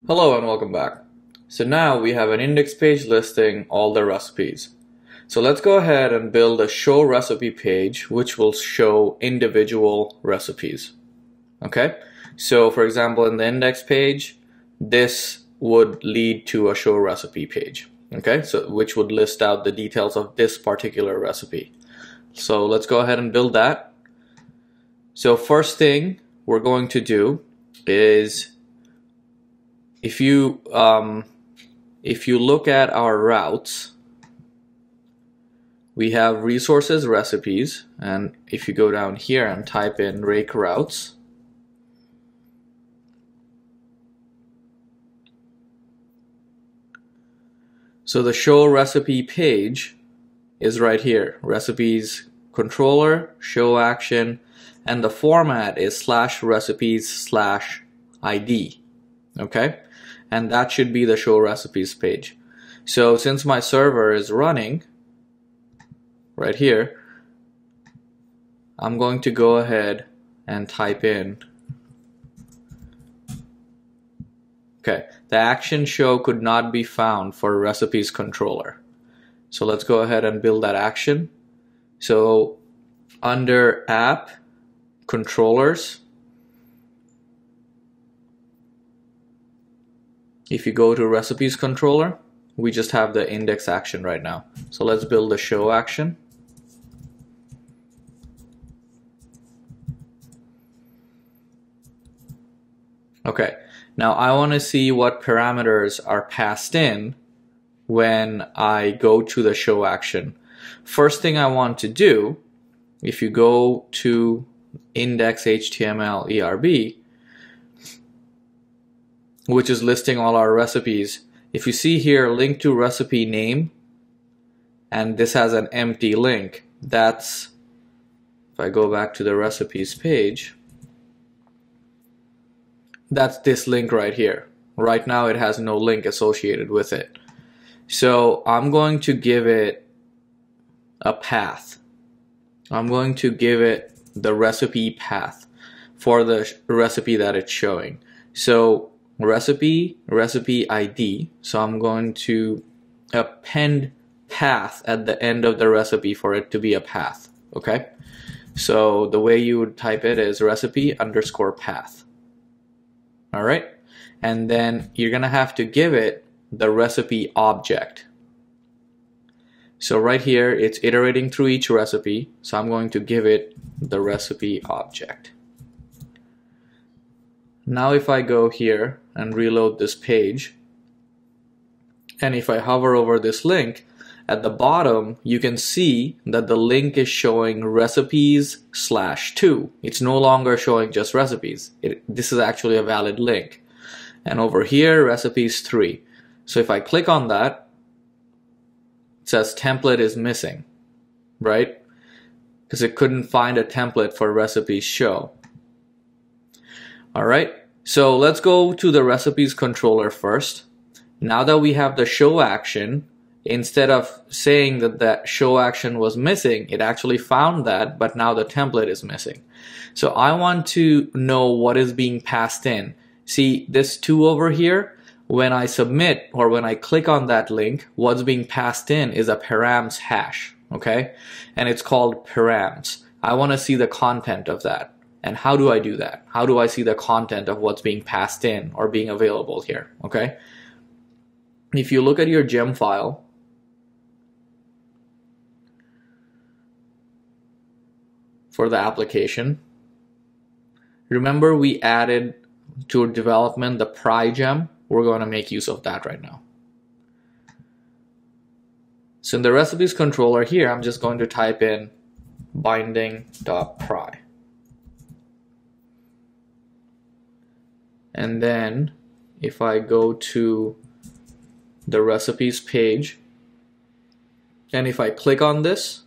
Hello and welcome back. So now we have an index page listing all the recipes. So let's go ahead and build a show recipe page which will show individual recipes. Okay, so for example in the index page this would lead to a show recipe page. Okay, so which would list out the details of this particular recipe. So let's go ahead and build that. So first thing we're going to do is if you look at our routes, we have resources recipes, and if you go down here and type in rake routes, so the show recipe page is right here, recipes controller, show action, and the format is /recipes/id. Okay, and that should be the show recipes page. So since my server is running right here, I'm going to go ahead and type in, okay, the action show could not be found for recipes controller. So let's go ahead and build that action. So under app controllers, if you go to recipes controller, we just have the index action right now. So let's build the show action. Okay, now I want to see what parameters are passed in when I go to the show action. First thing I want to do, if you go to index.html ERB, which is listing all our recipes, if you see here link to recipe name, and this has an empty link, that's, if I go back to the recipes page, that's this link right here. Right now it has no link associated with it. So I'm going to give it a path. I'm going to give it the recipe path for the recipe that it's showing. So recipe ID, so I'm going to append path at the end of the recipe for it to be a path. Okay, so the way you would type it is recipe_path. All right, and then you're gonna have to give it the recipe object. So right here it's iterating through each recipe, so I'm going to give it the recipe object. Now if I go here and reload this page, and if I hover over this link, at the bottom you can see that the link is showing recipes/2. It's no longer showing just recipes. This is actually a valid link. And over here, recipes 3. So if I click on that, it says template is missing, right? Because it couldn't find a template for recipes show. Alright, so let's go to the recipes controller first. Now that we have the show action, instead of saying that that show action was missing, it actually found that, but now the template is missing. So I want to know what is being passed in. See this 2 over here? When I submit or when I click on that link, what's being passed in is a params hash, okay? And it's called params. I want to see the content of that. And how do I do that? How do I see the content of what's being passed in or being available here, okay? If you look at your gem file, for the application, remember we added to development the pry gem. We're going to make use of that right now. So in the recipes controller here, I'm just going to type in binding.pry. And then if I go to the recipes page, and if I click on this,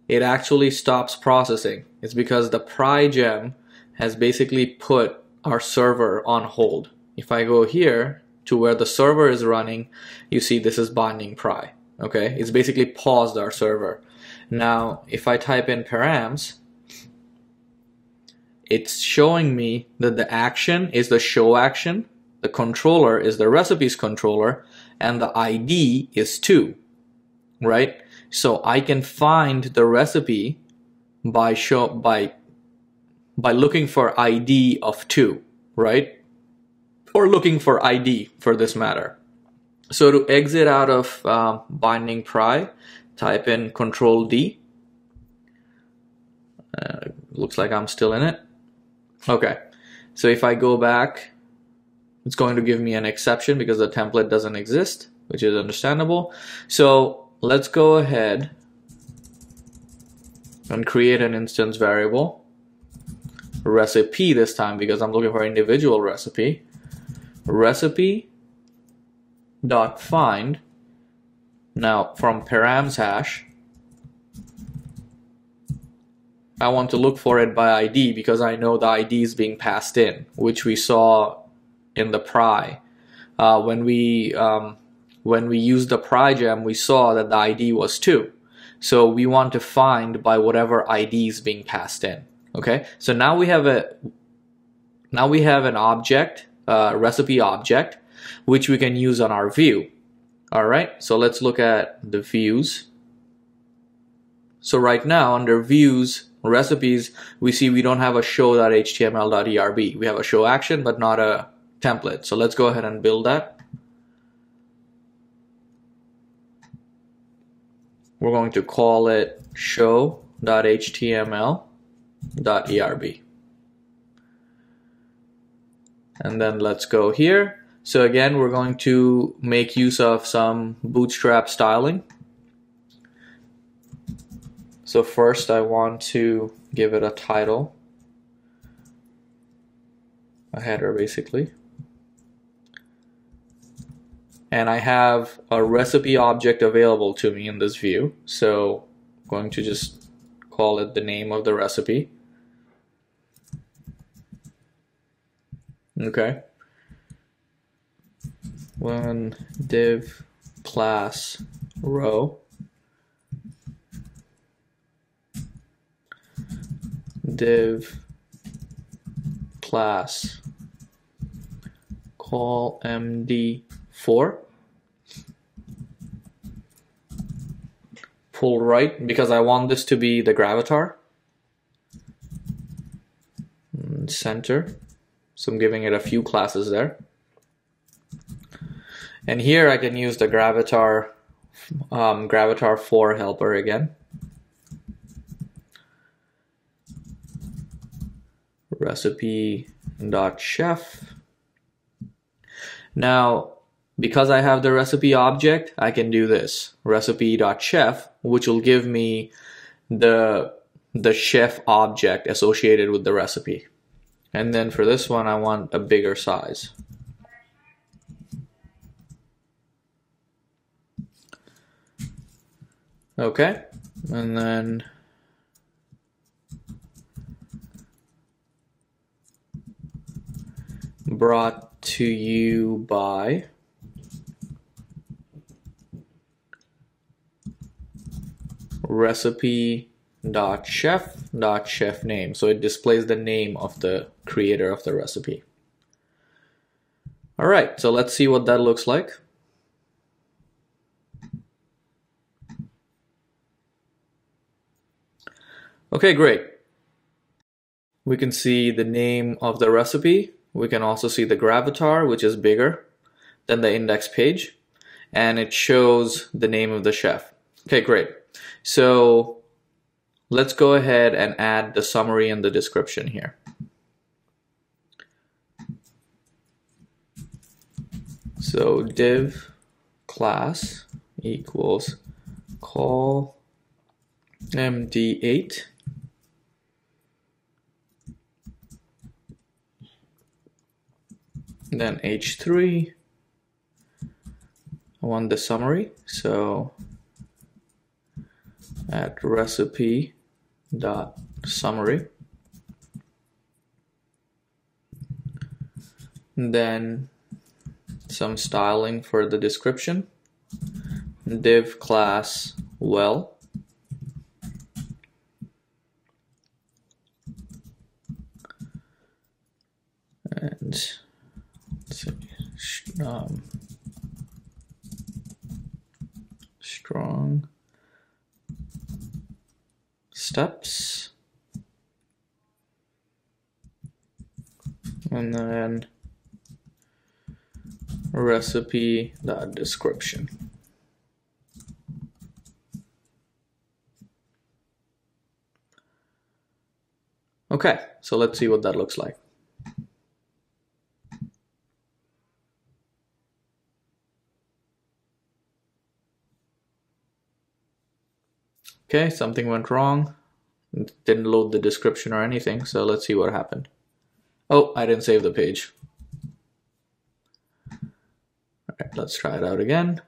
it actually stops processing. It's because the pry gem has basically put our server on hold. If I go here to where the server is running, you see this is binding pry. Okay, it's basically paused our server. Now, if I type in params, it's showing me that the action is the show action, the controller is the recipes controller, and the ID is 2, right? So I can find the recipe by looking for ID of 2, right? Or looking for ID for this matter. So to exit out of binding pry, type in Control D. Looks like I'm still in it. Okay, so if I go back, it's going to give me an exception because the template doesn't exist, which is understandable. So let's go ahead and create an instance variable, recipe this time because I'm looking for individual recipe. Recipe dot find. Now from params hash, I want to look for it by ID because I know the ID is being passed in, which we saw in the pry. When we used the pry gem, we saw that the ID was 2. So we want to find by whatever ID is being passed in. Okay, so now we have an object, recipe object, which we can use on our view. All right, so let's look at the views. So right now under views, recipes, we see we don't have a show.html.erb. We have a show action, but not a template. So let's go ahead and build that. We're going to call it show.html.erb. And then let's go here. So again, we're going to make use of some Bootstrap styling. So first I want to give it a title, a header basically. And I have a recipe object available to me in this view. So I'm going to just call it the name of the recipe. Okay. One div class row div class call md4 pull right because I want this to be the gravatar, center, so I'm giving it a few classes there. And here I can use the gravatar gravatar 4 helper again. Recipe.chef. Now, because I have the recipe object, I can do this, recipe.chef, which will give me the chef object associated with the recipe. And then for this one, I want a bigger size. Okay, and then brought to you by recipe.chef.chef name. So it displays the name of the creator of the recipe. All right, so let's see what that looks like. Okay, great. We can see the name of the recipe. We can also see the gravatar, which is bigger than the index page, and it shows the name of the chef. Okay, great. So let's go ahead and add the summary and the description here. So div class equals call md8 then h3. I want the summary, so at recipe dot summary, then some styling for the description, div class well, And let's see, strong steps, and then recipe.description. Okay, so let's see what that looks like. Okay, something went wrong. It didn't load the description or anything, so let's see what happened. Oh, I didn't save the page. All right, let's try it out again.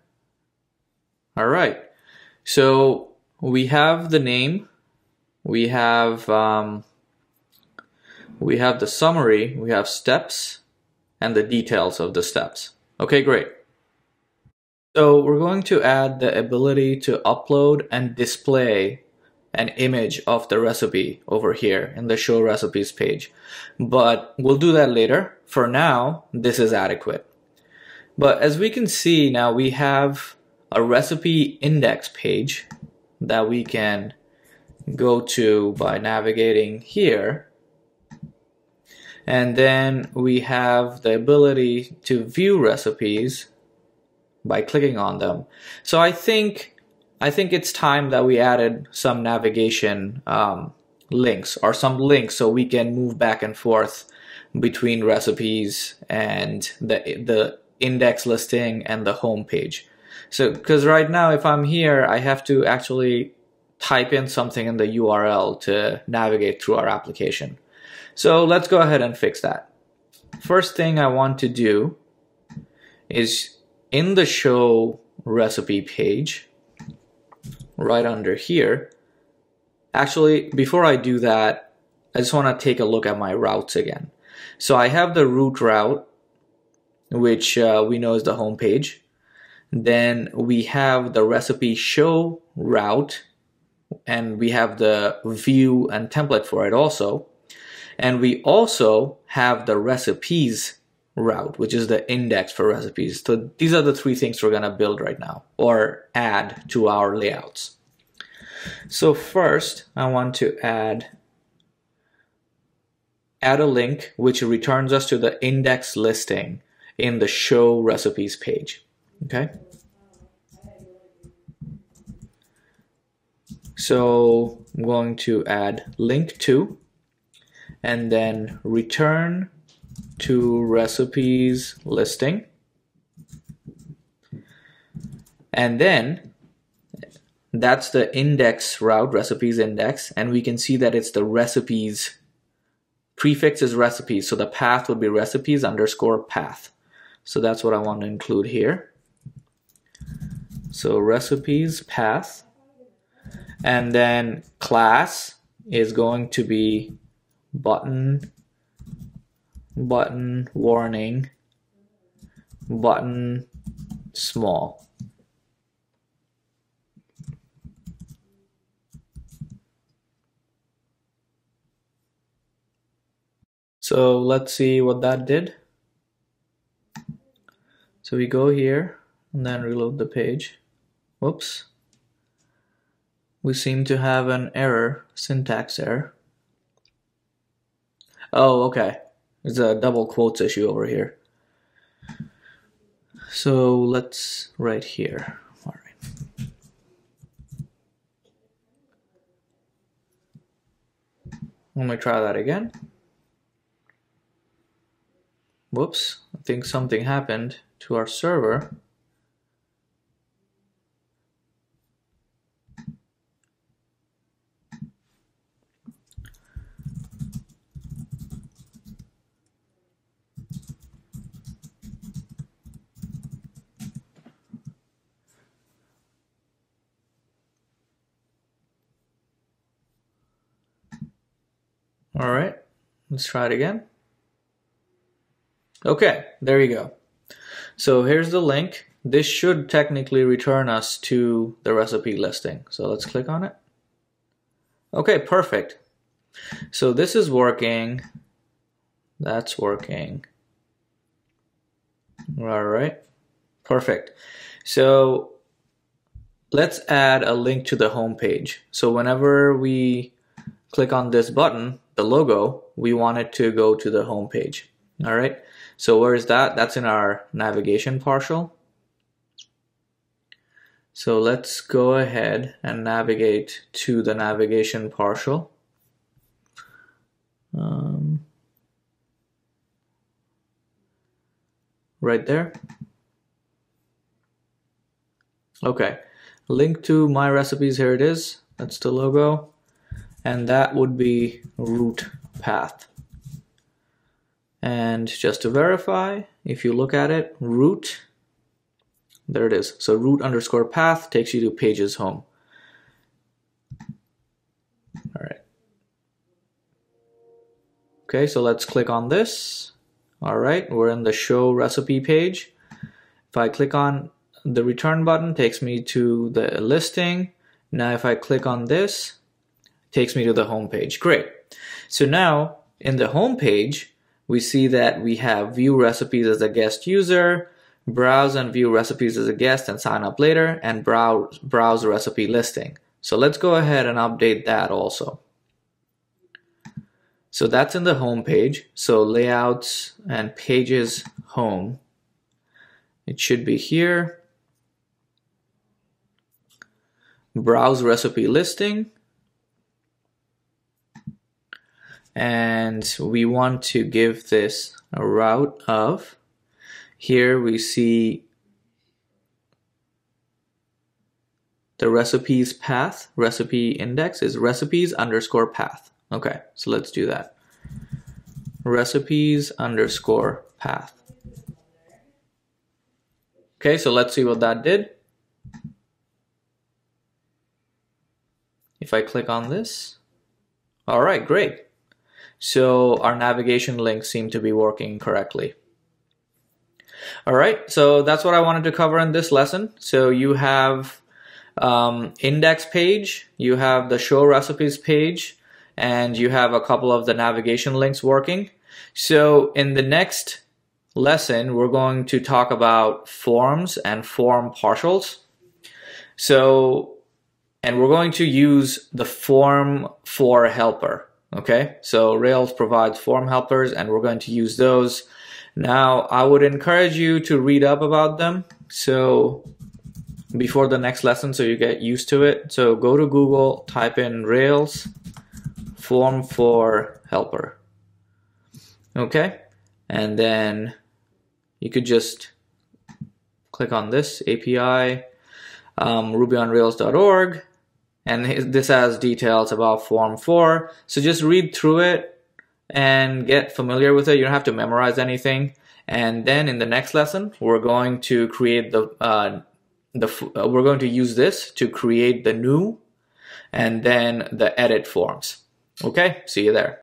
All right, so we have the name, we have the summary, we have steps, and the details of the steps. Okay, great. So we're going to add the ability to upload and display an image of the recipe over here in the show recipes page. But we'll do that later. For now, this is adequate. But as we can see now, we have a recipe index page that we can go to by navigating here. And then we have the ability to view recipes by clicking on them. So I think it's time that we added some navigation links, or some links, so we can move back and forth between recipes and the index listing and the home page. So because right now if I'm here, I have to actually type in something in the URL to navigate through our application. So let's go ahead and fix that. First thing I want to do is in the show recipe page, right under here. Actually, before I do that, I just want to take a look at my routes again. So I have the root route, which we know is the home page. Then we have the recipe show route, and we have the view and template for it also. And we also have the recipes route, which is the index for recipes. So these are the three things we're going to build right now, or add to our layouts. So first I want to add a link which returns us to the index listing in the show recipes page. Okay, so I'm going to add link to, and then return to recipes listing, and then that's the index route, recipes index, and we can see that it's the recipes, prefix is recipes, so the path would be recipes underscore path. So that's what I want to include here. So recipes path, and then class is going to be button warning, button small. So let's see what that did. So we go here and then reload the page. Whoops. We seem to have an error, syntax error. Oh, okay. There's a double quotes issue over here. So let's right here. All right. Let me try that again. Whoops, I think something happened to our server. All right, let's try it again. Okay, there you go. So here's the link. This should technically return us to the recipe listing. So let's click on it. Okay, perfect. So this is working. That's working. All right, perfect. So let's add a link to the home page. So whenever we click on this button, the logo, we want it to go to the home page. All right, so where is that? That's in our navigation partial. So let's go ahead and navigate to the navigation partial. Right there. Okay, link to my recipes, here it is. That's the logo. And that would be root path. And just to verify, if you look at it, root, there it is. So root underscore path takes you to pages home. All right. Okay, so let's click on this. All right, we're in the show recipe page. If I click on the return button, takes me to the listing. Now if I click on this, it takes me to the home page. Great. So now in the home page, we see that we have view recipes as a guest user, browse and view recipes as a guest and sign up later, and browse recipe listing. So let's go ahead and update that also. So that's in the home page. So layouts and pages home. It should be here. Browse recipe listing. And we want to give this a route of, here we see the recipes path, recipe index is recipes underscore path. Okay, so let's do that. Recipes underscore path. Okay, so let's see what that did. If I click on this, all right, great. So our navigation links seem to be working correctly. All right, so that's what I wanted to cover in this lesson. So you have index page, you have the show recipes page, and you have a couple of the navigation links working. So in the next lesson, we're going to talk about forms and form partials. So, and we're going to use the form for helper. Okay, so Rails provides form helpers and we're going to use those. Now, I would encourage you to read up about them. So before the next lesson, so you get used to it. So go to Google, type in Rails form for helper. Okay, and then you could just click on this API, rubyonrails.org, and this has details about form 4. So just read through it and get familiar with it. You don't have to memorize anything. And then in the next lesson, we're going to create we're going to use this to create the new and then the edit forms. Okay, see you there.